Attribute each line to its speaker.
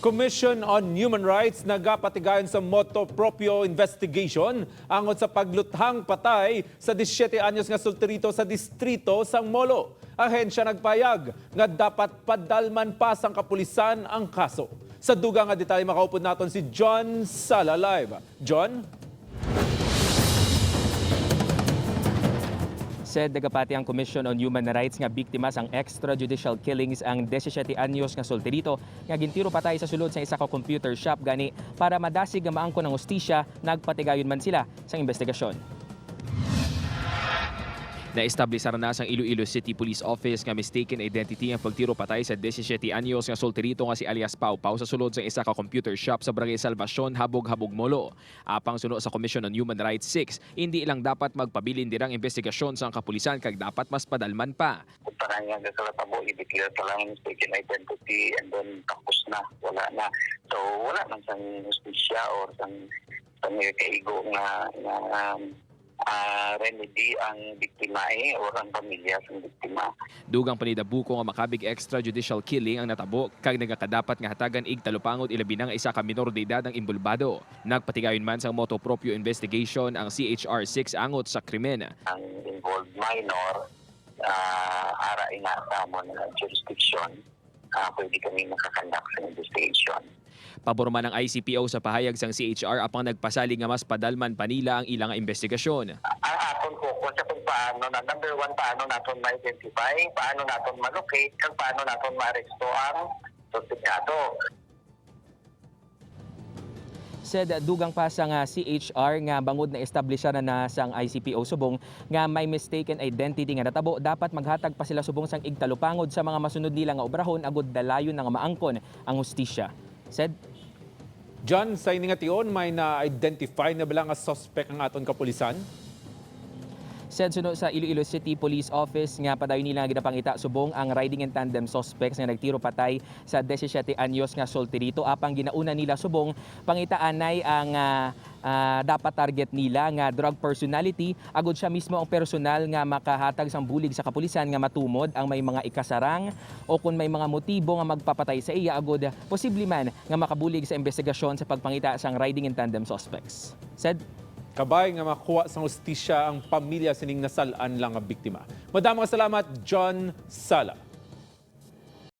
Speaker 1: Commission on Human Rights nagapatigayon sa motu proprio investigation angon sa pagluthang patay sa 17 anyos nga sultirito sa distrito sang Molo. Ahensya nagpayag nga dapat padalman pa sang kapulisan ang kaso. Sa dugang nga detalye makaupod naton si John Sala live. John?
Speaker 2: Said nagapati ang Commission on Human Rights nga biktima sang extrajudicial killings ang 17 anyos nga sultirito nga gintiro patay sa sulod sa isa ka computer shop gani para madasig nga maangkon ang hustisya nagpatigayon man sila sa investigasyon. Na-establishar na sang Iloilo City Police Office nga mistaken identity ang pagtiro patay sa 17 anyos nga sultirito nga si alias Pau Pau sa sulod sa isa ka computer shop sa Barangay Salvacion, Habog-Habog, Molo. Apang suno sa Commission on Human Rights 6, hindi ilang dapat magpabilin dirang investigasyon sa kapulisan kag dapat mas padalman pa.
Speaker 3: Parang nga sa latabo, i-declare ka lang mistaken identity and then tapos na, wala na. So wala man sang justisya or sang kaigo nga remedy ang biktima or ang pamilya sa biktima.
Speaker 2: Dugang panidabuko nga makabig extrajudicial killing ang natabo kag nagakadapat nga hatagan ig talupangod ilabi na nga isa ka minor de edad ang involbado. Nagpatigayon man sa motu proprio investigation ang CHR6 angot sa krimen.
Speaker 3: Ang involved minor, ara ina sa mga jurisdiction, pwede kami makakandak sa investigation.
Speaker 2: Pabor man ang ICPO sa pahayag sang CHR apang nagpasali nga mas padalman pa nila ang ilang investigasyon.
Speaker 3: Ang aton focus sa kung paano na number one, paano naton ma-identify, paano naton ma-locate, kung paano naton ma-aresto ang suspetsado.
Speaker 2: Said dugang pa sa nga CHR nga bangod na establisha na sang ICPO subong nga may mistaken identity nga natabo dapat maghatag pa sila subong sang igtalupangod sa mga masunod nila nga obrahon agud dalayon nga maangkon ang hustisya. Said
Speaker 1: John, sa iningation, may na-identify na ba nga suspect ang aton kapulisan?
Speaker 2: Said suno sa Iloilo City Police Office nga padayon nila nga ginapangita subong ang riding in tandem suspects nga nagtiro patay sa 17 anyos nga sultirito apang ginauna nila subong pangitaanay ang dapat target nila nga drug personality agud siya mismo ang personal nga makahatag sang bulig sa kapulisan nga matumod ang may mga ikasarang o kung may mga motibo nga magpapatay sa iya agud posible man nga makabulig sa investigasyon sa pagpangita sang riding in tandem suspects. Said
Speaker 1: Kabay nga makuha sa hustisya ang pamilya sining nasalaan lang ang biktima. Madamang salamat, John Sala.